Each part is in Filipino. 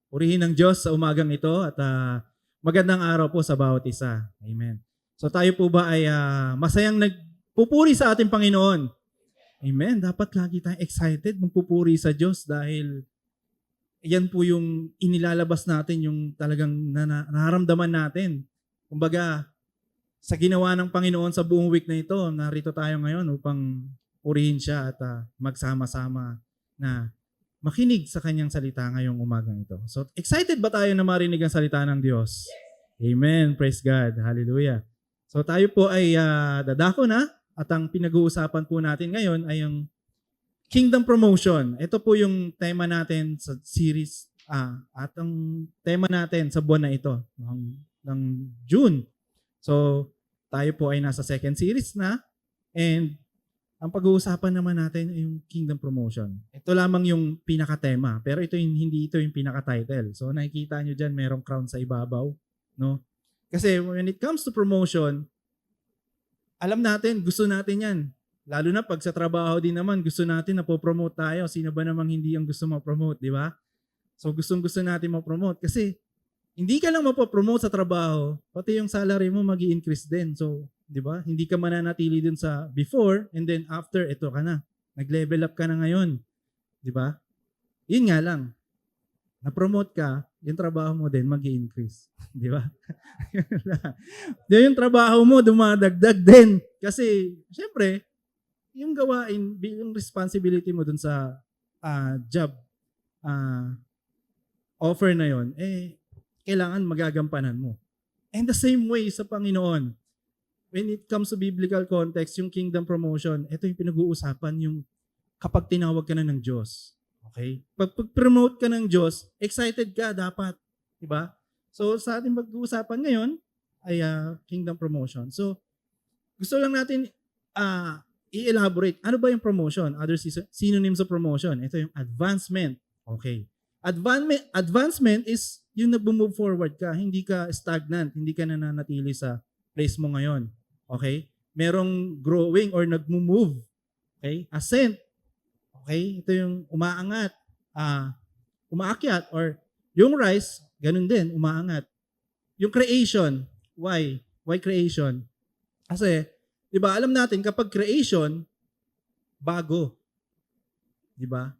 Purihin ng Diyos sa umagang ito at magandang araw po sa bawat isa. Amen. So tayo po ba ay masayang nagpupuri sa ating Panginoon? Amen. Dapat lagi tayong excited magpupuri sa Diyos dahil yan po yung inilalabas natin, yung talagang nararamdaman natin. Kumbaga, sa ginawa ng Panginoon sa buong week na ito, narito tayo ngayon upang purihin siya at magsama-sama na makinig sa kanyang salita ngayong umagang ito. So, excited ba tayo na marinig ang salita ng Diyos? Amen. Praise God. Hallelujah. So, tayo po ay dadako na at ang pinag-uusapan po natin ngayon ay yung Kingdom Promotion. Ito po yung tema natin sa series at ang tema natin sa buwan na ito ng June. So, tayo po ay nasa second series na and ang pag-uusapan naman natin ay yung Kingdom Promotion. Ito lamang yung pinaka-tema, pero hindi ito yung pinaka-title. So, nakikita nyo dyan, merong crown sa ibabaw. No? Kasi when it comes to promotion, alam natin, gusto natin yan. Lalo na pag sa trabaho din naman, gusto natin na po-promote tayo. Sino ba namang hindi ang gusto ma-promote, di ba? So gusto natin ma-promote kasi hindi ka lang mapopromote sa trabaho, pati yung salary mo magi-increase din. So, di ba? Hindi ka mananatili dun sa before and then after, ito ka na. Nag-level up ka na ngayon. Di ba? Yun nga lang. Na-promote ka, yung trabaho mo din magi-increase. Di ba? Yung trabaho mo dumadagdag din. Kasi, syempre, yung gawain, yung responsibility mo dun sa job offer na yon, kailangan magagampanan mo. And the same way sa Panginoon, when it comes to biblical context, yung kingdom promotion, ito yung pinag-uusapan yung kapag tinawag ka na ng Diyos. Okay? Pag promote ka ng Diyos, excited ka dapat. Diba? So sa ating pag-uusapan ngayon ay kingdom promotion. So gusto lang natin i-elaborate. Ano ba yung promotion? Other synonyms of promotion. Ito yung advancement. Okay. Advancement is yung nag-move forward ka. Hindi ka stagnant. Hindi ka nananatili sa place mo ngayon. Okay? Merong growing or nag-move. Okay? Ascent. Okay? Ito yung umaangat. Umaakyat or yung rise, ganun din, umaangat. Yung creation. Why? Why creation? Kasi diba, alam natin kapag creation, bago. Diba?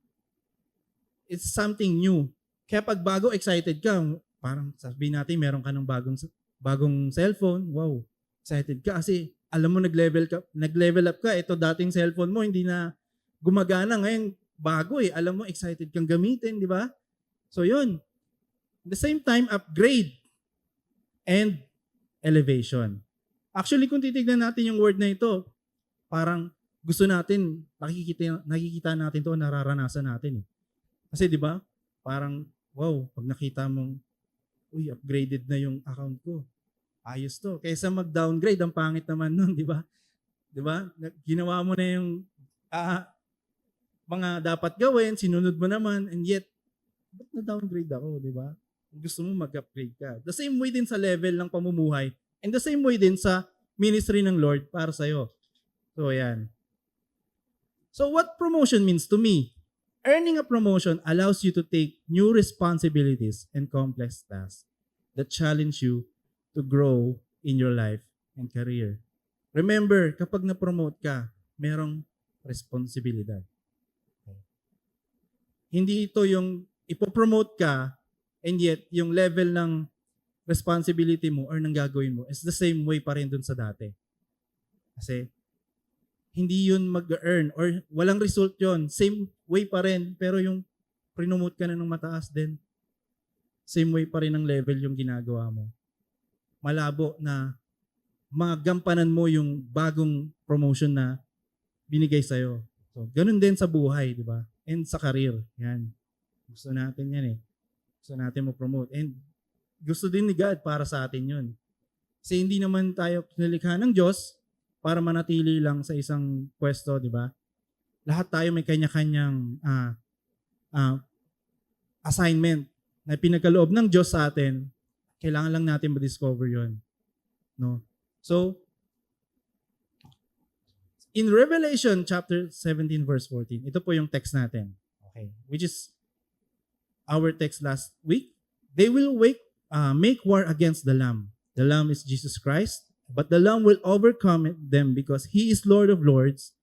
It's something new. Kaya pag bago, excited ka. Parang sabihin natin, meron ka ng bagong cellphone. Wow, excited ka kasi alam mo nag-level up ka. Ito dating cellphone mo, hindi na gumagana. Ngayon, bago eh. Alam mo, excited kang gamitin, di ba? So yun. At the same time, upgrade and elevation. Actually, kung titignan natin yung word na ito, parang gusto natin, nakikita natin to, nararanasan natin eh. Kasi di ba, parang, wow, pag nakita mong, uy, upgraded na yung account ko. Ayos to. Kaysa mag-downgrade, ang pangit naman nun, di ba? Di ba? Ginawa mo na yung mga dapat gawin, sinunod mo naman, and yet, ba't na-downgrade ako, di ba? Gusto mo mag-upgrade ka. The same way din sa level ng pamumuhay, and the same way din sa ministry ng Lord para sa'yo. So, yan. So, what promotion means to me? Earning a promotion allows you to take new responsibilities and complex tasks that challenge you to grow in your life and career. Remember, kapag na-promote ka, merong responsibilidad. Okay. Hindi ito yung ipopromote ka and yet yung level ng responsibility mo or nang gagawin mo is the same way pa rin dun sa dati. Kasi hindi yun mag-earn or walang result yun. Same way pa rin pero yung promote ka na ng mataas din. Same way pa rin ang level yung ginagawa mo. Malabo na magampanan mo yung bagong promotion na binigay sa'yo. So, ganun din sa buhay, di ba? And sa career. Yan. Gusto natin yan eh. Gusto natin mo promote. And gusto din ni God para sa atin yun. Kasi hindi naman tayo nilikha ng Diyos para manatili lang sa isang pwesto, di ba? Lahat tayo may kanya-kanyang assignment na pinagkaloob ng Diyos sa atin. Kailangan lang natin ma-discover yun. No? So, in Revelation chapter 17 verse 14, ito po yung text natin. Okay. Which is our text last week. They will make war against the Lamb. The Lamb is Jesus Christ, but the Lamb will overcome them because He is Lord of Lords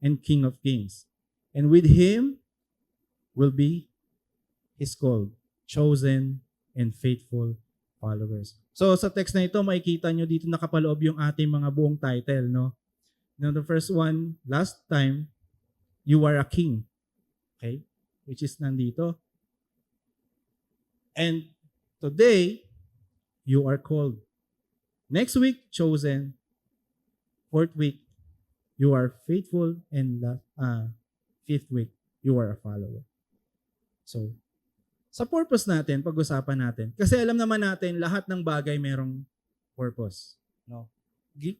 and King of Kings. And with Him will be His called, chosen, and faithful followers. So sa text na ito, makikita nyo dito nakapaloob yung ating mga buong title, no? Now, the first one, last time, you are a king. Okay? Which is nandito. And today, you are called. Next week, chosen. Fourth week, you are faithful. And fifth week, you are a follower. So, sa purpose natin, pag-usapan natin. Kasi alam naman natin, lahat ng bagay merong purpose. No?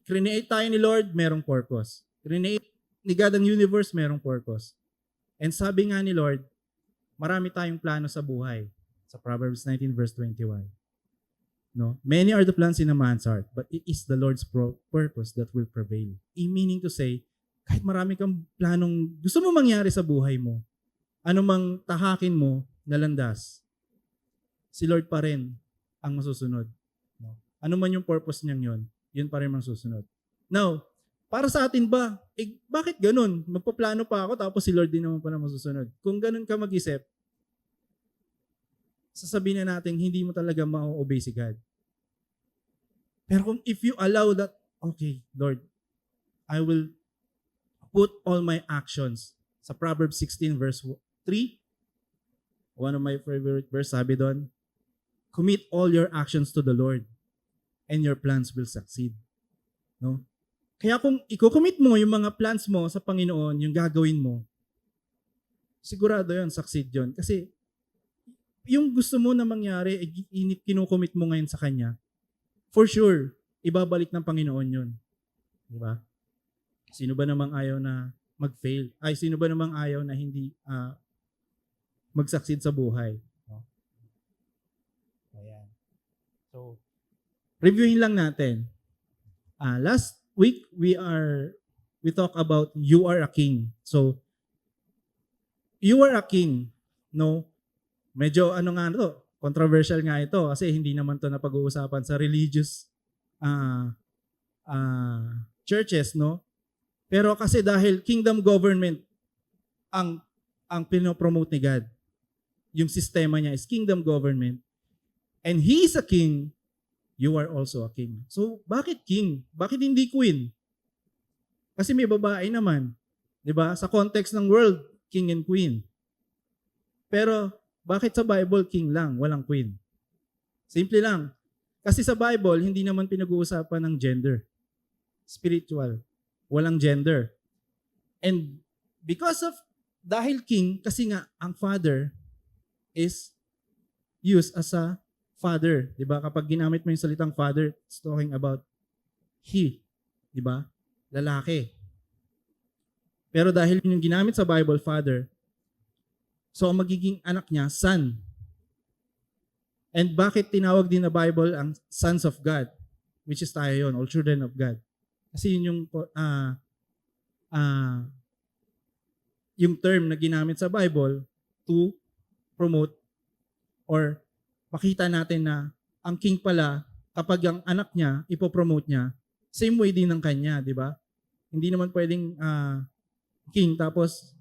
Create tayo ni Lord, merong purpose. Create ni God ang universe, merong purpose. And sabi nga ni Lord, marami tayong plano sa buhay. Sa Proverbs 19 verse 21. No? Many are the plans in a man's heart, but it is the Lord's purpose that will prevail. Meaning to say, kahit marami kang planong gusto mo mangyari sa buhay mo, anumang tahakin mo na landas, si Lord pa rin ang masusunod. No? Ano man yung purpose niyang yun, yun pa rin ang susunod. Now, para sa atin ba, bakit ganun? Magpaplano pa ako tapos si Lord din naman pa na masusunod. Kung ganun ka mag-isip, sasabihin na natin, hindi mo talaga ma-obey si God. Pero kung if you allow that, okay, Lord, I will put all my actions. Sa Proverbs 16 verse 3, one of my favorite verse, sabi doon, commit all your actions to the Lord and your plans will succeed. No? Kaya kung i-commit mo yung mga plans mo sa Panginoon, yung gagawin mo, sigurado yun, succeed yun. Kasi yung gusto mo na mangyari, kinukommit mo ngayon sa Kanya, for sure, ibabalik ng Panginoon yun. Di ba? Sino ba namang ayaw na mag-fail? Ay, sino ba namang ayaw na hindi mag-succeed sa buhay? No? Ayan. So, reviewin lang natin. Last week, we talk about you are a king. So, you are a king. No? Medyo controversial nga ito kasi hindi naman to napag-uusapan sa religious churches, no? Pero kasi dahil kingdom government ang pinopromote ni God. Yung sistema niya is kingdom government. And He is a king, you are also a king. So, bakit king? Bakit hindi queen? Kasi may babae naman. 'Di ba? Sa context ng world, king and queen. Pero bakit sa Bible king lang, walang queen? Simple lang. Kasi sa Bible, hindi naman pinag-uusapan ng gender. Spiritual. Walang gender. And because of, dahil king, kasi nga, ang father is used as a father. Diba? Kapag ginamit mo yung salitang father, it's talking about he. Diba? Lalaki. Pero dahil yung ginamit sa Bible, father, so ang magiging anak niya, son. And bakit tinawag din na Bible ang sons of God? Which is tayo yun, all children of God. Kasi yun yung term na ginamit sa Bible to promote or makita natin na ang king pala, kapag ang anak niya, ipopromote niya, same way din ng kanya, di ba? Hindi naman pwedeng king tapos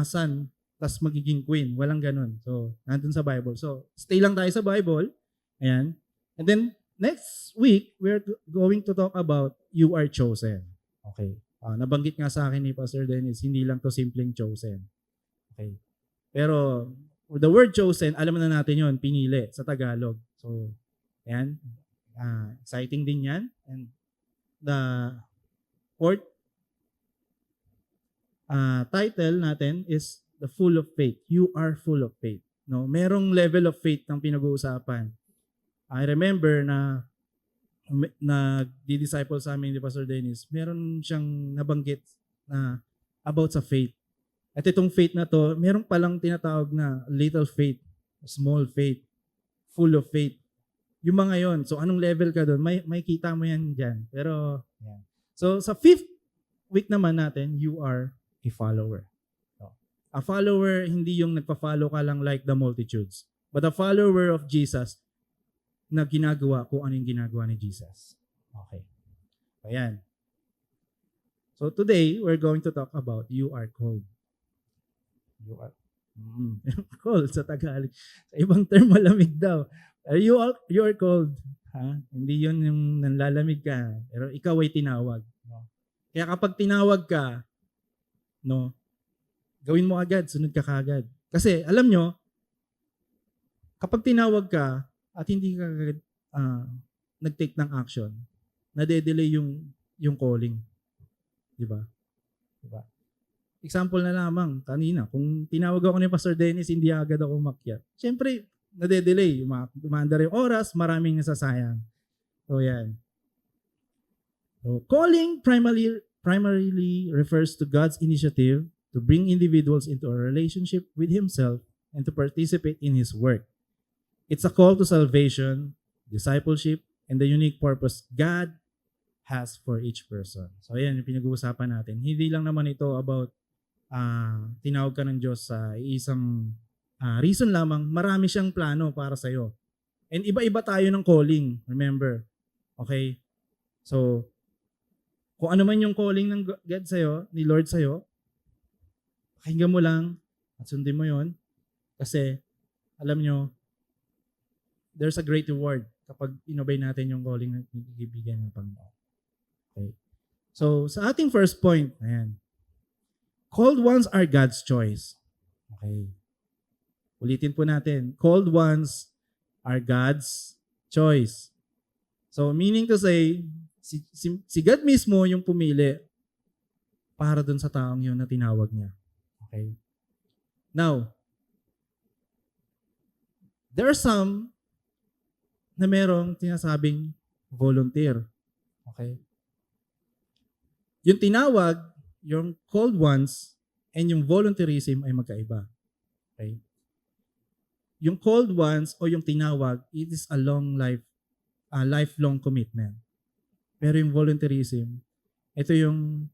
son, tas magiging queen. Walang ganun. So, nandun sa Bible. So, stay lang tayo sa Bible. Ayan. And then, next week, we're going to talk about you are chosen. Okay. Nabanggit nga sa akin ni Pastor Dennis, hindi lang to simpleng chosen. Okay. Pero, the word chosen, alam na natin yon, pinili sa Tagalog. So, ayan. Exciting din yan. And the fourth title natin is the full of faith. You are full of faith. No, merong level of faith ng pinag-uusapan. I remember na di-disciple sa amin ni Pastor Dennis, meron siyang nabanggit na about sa faith. At itong faith na to, meron palang tinatawag na little faith, small faith, full of faith. Yung mga yon. So anong level ka doon? May kita mo yan dyan. Pero, yan. So sa fifth week naman natin, you are a follower. A follower, hindi yung nagpa-follow ka lang like the multitudes. But a follower of Jesus, na ginagawa kung ano yung ginagawa ni Jesus. Okay. Ayan. So today, we're going to talk about you are called. You are cold sa Tagalog. Sa ibang term, malamig daw. You are cold. Ha? Hindi yun yung nanlalamig ka. Pero ikaw ay tinawag. No? Kaya kapag tinawag ka, no, gawin mo agad, sunod ka kagad. Kasi alam nyo, kapag tinawag ka at hindi ka nag-take ng action, nade-delay yung calling. Diba? Diba? Example na lamang, kanina, kung tinawag ako ni Pastor Dennis, hindi agad ako umakyat. Siyempre, nade-delay. Umaandar yung oras, maraming nasasayang. So, yan. So, calling primarily refers to God's initiative to bring individuals into a relationship with Himself and to participate in His work. It's a call to salvation, discipleship, and the unique purpose God has for each person. So, yan yung pinag-uusapan natin. Hindi lang naman ito about tinawag ka ng Diyos sa isang reason lamang. Marami siyang plano para sa'yo. And iba-iba tayo ng calling. Remember. Okay? So, kung ano man yung calling ng God sa'yo, ni Lord sa'yo, pakinggan mo lang at sundin mo yon. Kasi, alam nyo, there's a great reward kapag inobey natin yung calling na ibigay ng Panginoon. Okay. So, sa ating first point, ayan. Called ones are God's choice. Okay. Ulitin po natin. Called ones are God's choice. So, meaning to say, si God mismo yung pumili para dun sa taong yun na tinawag niya. Okay. Now, there are some na merong tinasabing volunteer. Okay. Yung tinawag, yung called ones, and yung volunteerism ay magkaiba. Okay? Yung called ones o yung tinawag, it is a lifelong commitment. Pero yung volunteerism, ito yung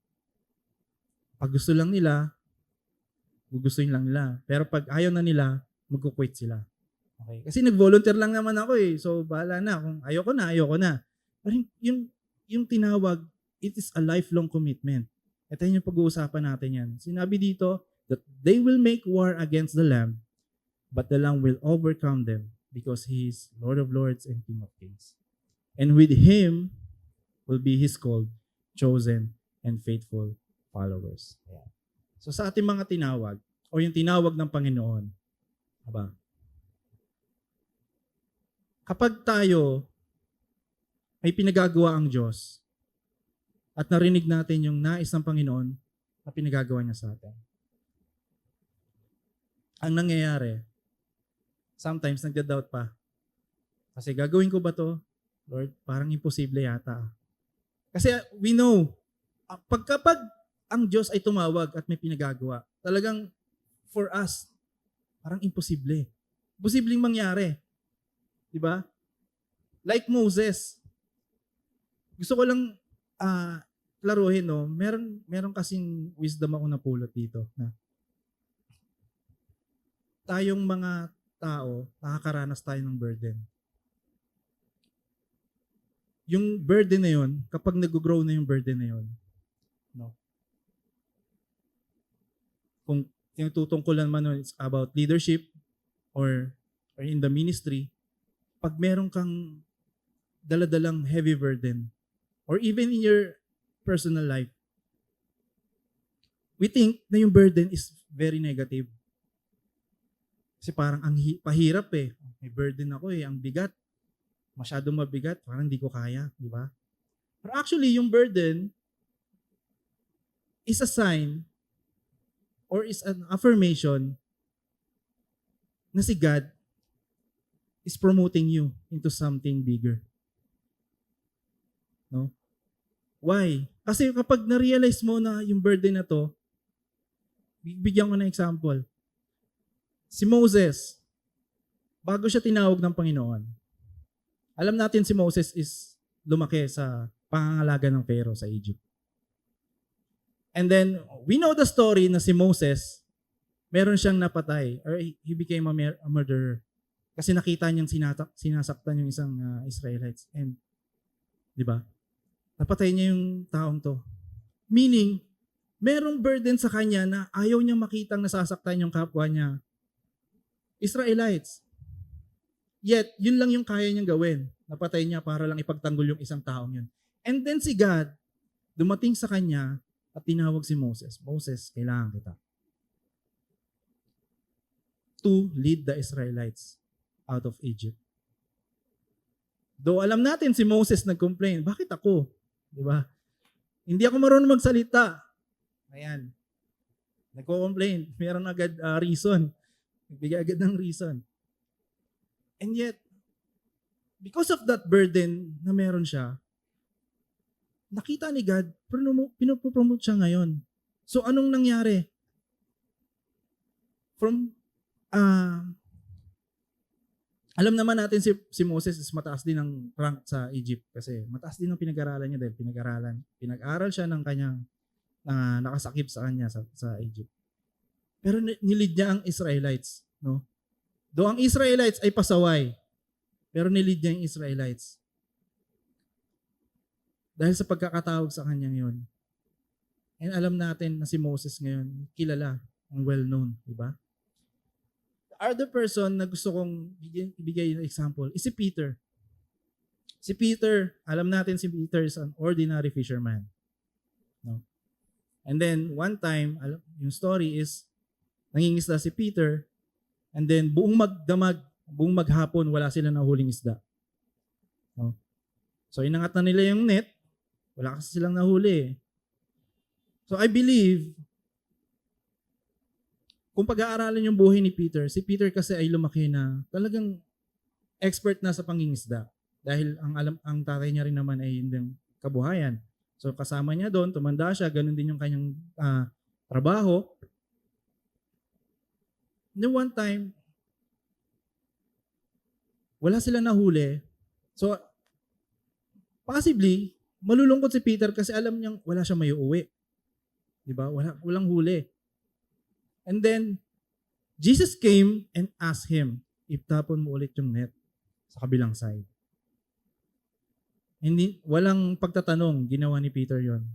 pag gusto lang nila, gugustuhin lang nila. Pero pag ayaw na nila, magkukwit sila. Okay? Kasi nag-volunteer lang naman ako eh. So, bahala na. Kung ayoko na. Pero yung tinawag, it is a lifelong commitment. Ito yung pag-uusapan natin yan. Sinabi dito that they will make war against the Lamb, but the Lamb will overcome them because He is Lord of Lords and King of Kings. And with Him will be His called, chosen, and faithful followers. Yeah. So sa ating mga tinawag, o yung tinawag ng Panginoon, aba, kapag tayo ay pinagagawa ang Diyos, at narinig natin yung nais ng Panginoon na pinagagawa niya sa atin. Ang nangyayari, sometimes nagda-doubt pa. Kasi gagawin ko ba to? Lord, parang imposible yata. Kasi we know, kapag ang Diyos ay tumawag at may pinagagawa, talagang for us, parang imposible. Posibleng mangyari. Diba? Like Moses. Gusto ko lang klaruhin, no? Meron kasing wisdom ako napulot dito. Na tayong mga tao, nakakaranas tayo ng burden. Yung burden na yun, kapag nag-grow na yung burden na yun, no? Kung tinutungkulan man it's about leadership or in the ministry, pag meron kang daladalang heavy burden, or even in your personal life, we think na yung burden is very negative. Kasi parang ang pahirap eh. May burden ako eh, ang bigat. Masyadong mabigat, parang hindi ko kaya, di ba? Pero actually, yung burden is a sign or is an affirmation na si God is promoting you into something bigger. No? Why? Kasi kapag na-realize mo na yung burden na to, bigyan ko ng example. Si Moses, bago siya tinawag ng Panginoon, alam natin si Moses is lumaki sa pangangalaga ng Pharaoh sa Egypt. And then, we know the story na si Moses, meron siyang napatay, or he became a murderer. Kasi nakita niyang sinasaktan yung isang Israelites. And, di ba? Napatay niya yung taong to. Meaning, merong burden sa kanya na ayaw niyang makitang nasasaktan yung kapwa niya. Israelites. Yet, yun lang yung kaya niyang gawin. Napatay niya para lang ipagtanggol yung isang taong yun. And then si God, dumating sa kanya at tinawag si Moses. Moses, kailangan kita to lead the Israelites out of Egypt. Though alam natin si Moses nag-complain, bakit ako? Di ba? Hindi ako marunong magsalita. Ayan. Nagko-complain. Meron agad reason. Nagbigay agad ng reason. And yet, because of that burden na meron siya, nakita ni God, pinopromote siya ngayon. So anong nangyari? Alam naman natin si Moses is mataas din ang rank sa Egypt kasi mataas din ang pinag-aralan niya dahil pinag-aral siya ng kanyang nakasakip sa kanya sa Egypt. Pero nilid niya ang Israelites, no? Though ang Israelites ay pasaway, pero nilid niya ang Israelites. Dahil sa pagkakatawag sa kanyang yun. And alam natin na si Moses ngayon, kilala, ang well-known, di ba? The other person na gusto kong ibigay ng example is si Peter. Si Peter, alam natin si Peter is an ordinary fisherman. No? And then, one time, yung story is, nangingisda si Peter, and then buong maghapon, wala sila nahuling isda. No? So, inangat na nila yung net, wala kasi silang nahuli. So, I believe, kung pag-aaralan yung buhay ni Peter, si Peter kasi ay lumaki na talagang expert na sa pangingisda. Dahil ang tatay niya rin naman ay yung kabuhayan. So kasama niya doon, tumanda siya, ganun din yung kanyang trabaho. Then one time, wala sila nahuli. So, possibly, malulungkot si Peter kasi alam niyang wala siya maiuwi. Diba? Walang huli. And then, Jesus came and asked him, itapon mo ulit yung net sa kabilang side. Walang pagtatanong, ginawa ni Peter yon.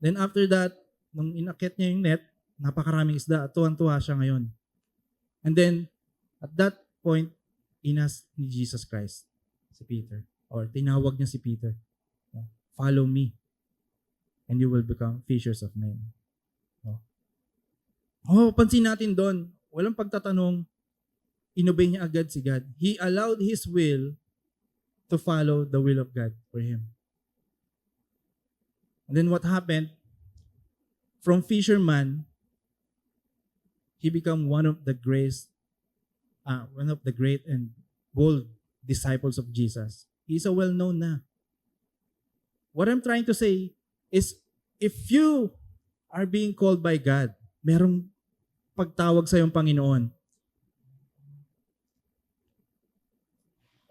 Then after that, nung inakyat niya yung net, napakaraming isda at tuwan-tuwa siya ngayon. And then, at that point, inas ni Jesus Christ si Peter. Or tinawag niya si Peter. Follow me and you will become fishers of men. Pansin natin doon, walang pagtatanong, inobey niya agad si God. He allowed his will to follow the will of God for him. And then what happened? From fisherman, he became one of the great and bold disciples of Jesus. He's a well-known na. What I'm trying to say is, if you are being called by God, merong pagtawag sa iyong Panginoon,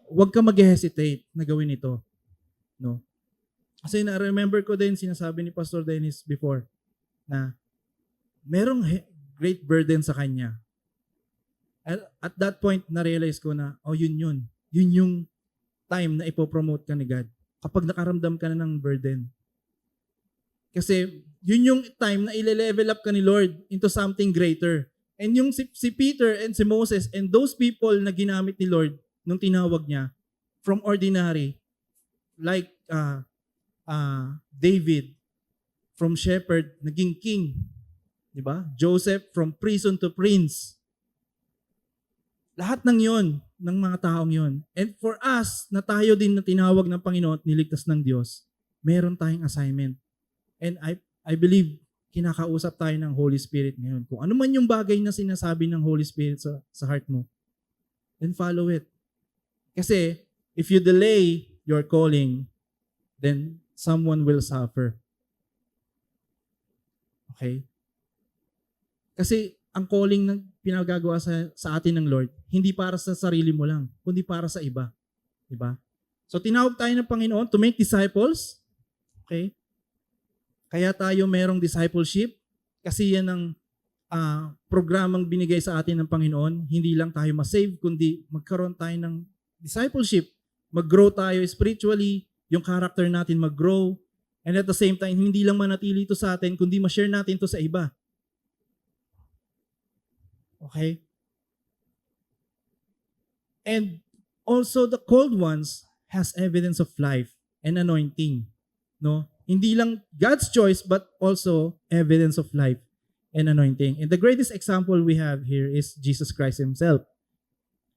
huwag ka mag-hesitate na gawin ito. No? Kasi na-remember ko din, sinasabi ni Pastor Dennis before, na merong great burden sa kanya. At that point, na-realize ko na, yun. Yun yung time na ipopromote ka ni God. Kapag nakaramdam ka na ng burden. Kasi yun yung time na ile-level up ka ni Lord into something greater. And yung si Peter and si Moses and those people na ginamit ni Lord nung tinawag niya, from ordinary, like David, from shepherd, naging king. Diba? Joseph, from prison to prince. Lahat ng yon, ng mga taong yon. And for us, na tayo din na tinawag ng Panginoon at niligtas ng Diyos, meron tayong assignment. And I believe, kinakausap tayo ng Holy Spirit ngayon. Kung ano man yung bagay na sinasabi ng Holy Spirit sa heart mo, then follow it. Kasi, if you delay your calling, then someone will suffer. Okay? Kasi, ang calling na pinagagawa sa atin ng Lord, hindi para sa sarili mo lang, kundi para sa iba. Diba? So, tinawag tayo ng Panginoon to make disciples. Okay? Kaya tayo merong discipleship kasi yan ang programang binigay sa atin ng Panginoon. Hindi lang tayo masave, kundi magkaroon tayo ng discipleship. Mag-grow tayo spiritually, yung character natin mag-grow. And at the same time, hindi lang manatili ito sa atin, kundi ma-share natin ito sa iba. Okay? And also the called ones has evidence of life and anointing. No? Hindi lang God's choice, but also evidence of life and anointing. And the greatest example we have here is Jesus Christ Himself.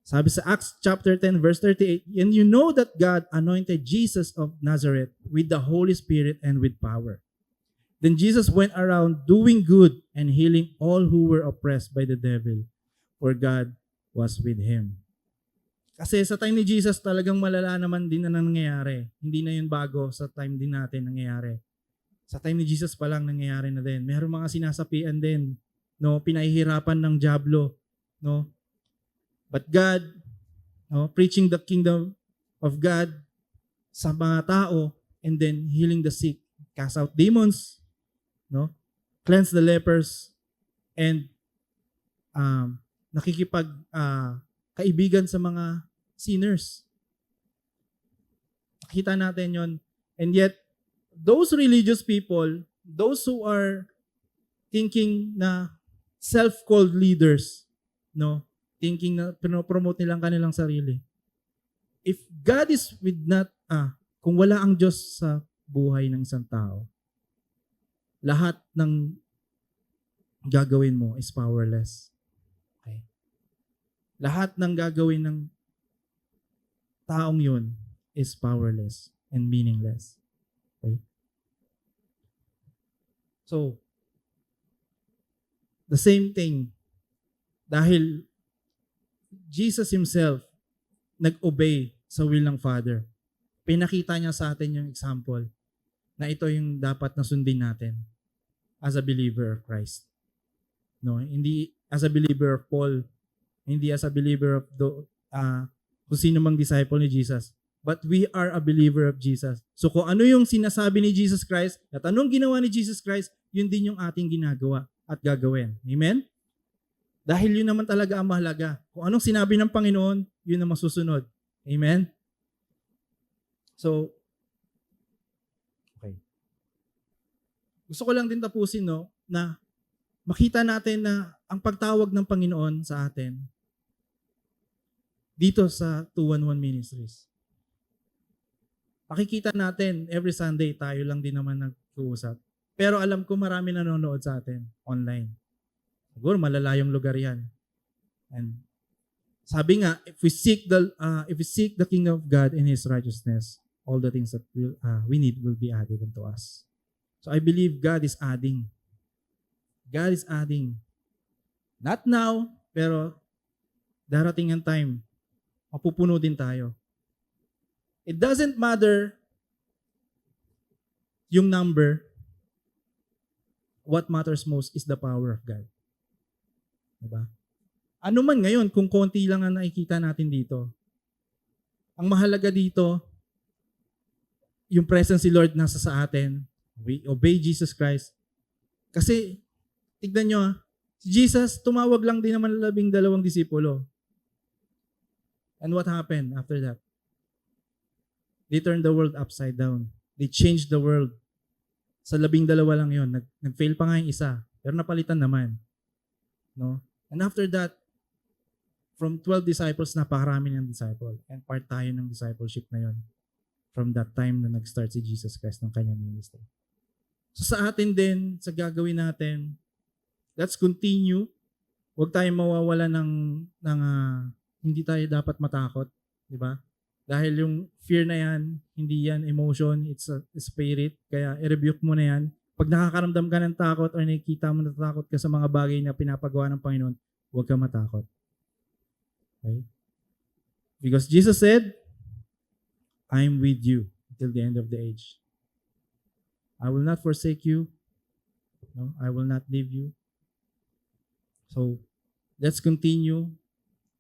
Sabi sa Acts chapter 10 verse 38, and you know that God anointed Jesus of Nazareth with the Holy Spirit and with power. Then Jesus went around doing good and healing all who were oppressed by the devil, for God was with Him. Kasi sa time ni Jesus talagang malala naman din na nangyayari. Hindi na yun bago sa time din natin nangyayari. Sa time ni Jesus pa lang nangyayari na din. Meron mga sinasapian din, no, pinahihirapan ng diablo, no? But God, no, preaching the kingdom of God sa mga tao and then healing the sick, cast out demons, no? Cleanse the lepers and nakikipag kaibigan sa mga sinners. Nakita natin yon. And yet, those religious people, those who are thinking na self-called leaders, no, thinking na pinopromote nilang kanilang sarili. If God is with kung wala ang Diyos sa buhay ng isang tao, lahat ng gagawin mo is powerless. Okay? Lahat ng gagawin ng taong yun is powerless and meaningless. Okay? So, the same thing, dahil Jesus Himself nag-obey sa will ng Father, pinakita niya sa atin yung example na ito yung dapat na sundin natin as a believer of Christ. No, hindi as a believer of Paul, hindi as a believer of kung sino mang disciple ni Jesus, but we are a believer of Jesus. So kung ano yung sinasabi ni Jesus Christ at anong ginawa ni Jesus Christ, yun din yung ating ginagawa at gagawin. Amen? Dahil yun naman talaga ang mahalaga. Kung anong sinabi ng Panginoon, yun ang masusunod. Amen? So, okay. Gusto ko lang din tapusin, no, na makita natin na ang pagtawag ng Panginoon sa atin dito sa 211 Ministries. Makikita natin, every Sunday, tayo lang din naman nag-uusap. Pero alam ko marami nanonood sa atin online. Siguro malalayong lugar yan. And sabi nga, if we seek the kingdom of God and His righteousness, all the things that we need will be added unto us. So I believe God is adding. God is adding. Not now, pero darating ang time, mapupuno din tayo. It doesn't matter yung number. What matters most is the power of God. Diba? Ano man ngayon, kung konti lang ang nakikita natin dito, ang mahalaga dito, yung presence ni Lord nasa sa atin. We obey Jesus Christ. Kasi, tignan nyo, si Jesus, tumawag lang din naman 12 disipulo. And what happened after that? They turned the world upside down. They changed the world. Sa 12 lang yun. Nag-fail pa nga yung isa. Pero napalitan naman. No? And after that, from 12 disciples, napakarami ng disciple. And part tayo ng discipleship na yun. From that time na nag-start si Jesus Christ ng kanyang ministry. So sa atin din, sa gagawin natin, let's continue. Huwag tayong mawawala ng hindi tayo dapat matakot, di ba? Dahil yung fear na yan, hindi yan emotion, it's a spirit. Kaya i-rebuke mo na yan. Pag nakakaramdam ka ng takot or nakikita mo natatakot ka sa mga bagay na pinapagawa ng Panginoon, huwag ka matakot. Okay? Because Jesus said, I'm with you until the end of the age. I will not forsake you. No, I will not leave you. So, let's continue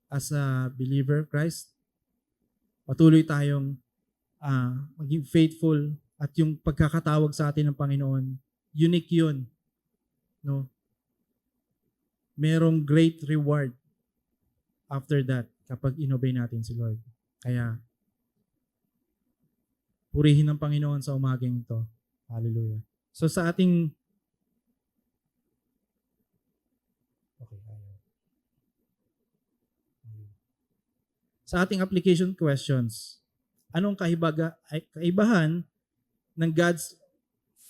as a believer of Christ. Patuloy tayong maging faithful at yung pagkakatawag sa atin ng Panginoon, unique yun. No? merong great reward after that kapag inobey natin si Lord. Kaya, purihin ng Panginoon sa umagang ito. Hallelujah. So sa ating sa ating application questions, anong kaibahan ng God's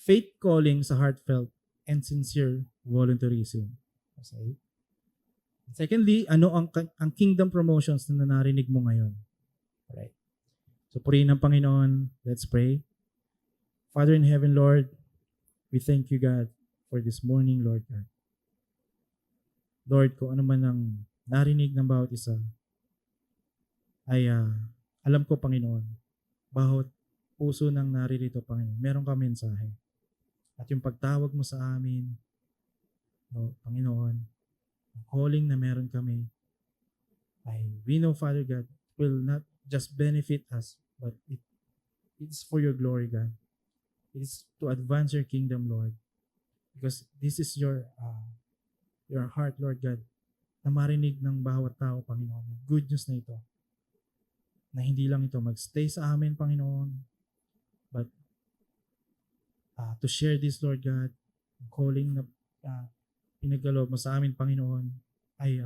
faith calling sa heartfelt and sincere volunteerism? Okay. Secondly, ano ang kingdom promotions na narinig mo ngayon? Alright. So purihin ng Panginoon. Let's pray. Father in heaven, Lord, we thank you, God, for this morning, Lord God. Lord, kung ano man ang narinig ng bawat isa, ay alam ko, Panginoon, bawat puso ng naririto, Panginoon, meron ka mensahe. At yung pagtawag mo sa amin, no, Panginoon, ang calling na meron kami, ay we know, Father God, will not just benefit us, but it's for your glory, God. It is to advance your kingdom, Lord. Because this is your heart, Lord God, na marinig ng bawat tao, Panginoon. Good news na ito. Na hindi lang ito magstay sa amin, Panginoon, but to share this, Lord God, calling na pinagkaloob mo sa amin, Panginoon, ay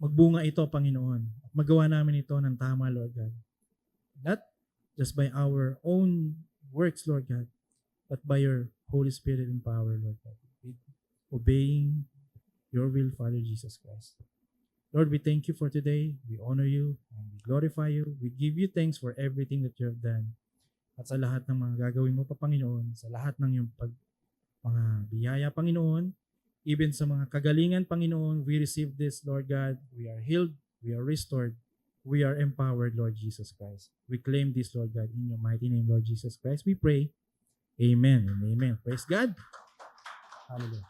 magbunga ito, Panginoon. At magawa namin ito ng tama, Lord God. Not just by our own works, Lord God, but by your Holy Spirit and power, Lord God. Obeying your will, Father Jesus Christ. Lord, we thank you for today. We honor you and we glorify you. We give you thanks for everything that you have done. At sa lahat ng mga gagawin mo pa, Panginoon, sa lahat ng iyong mga biyaya, Panginoon, even sa mga kagalingan, Panginoon, we receive this, Lord God. We are healed, we are restored, we are empowered, Lord Jesus Christ. We claim this, Lord God, in your mighty name, Lord Jesus Christ. We pray. Amen and amen. Praise God. Hallelujah.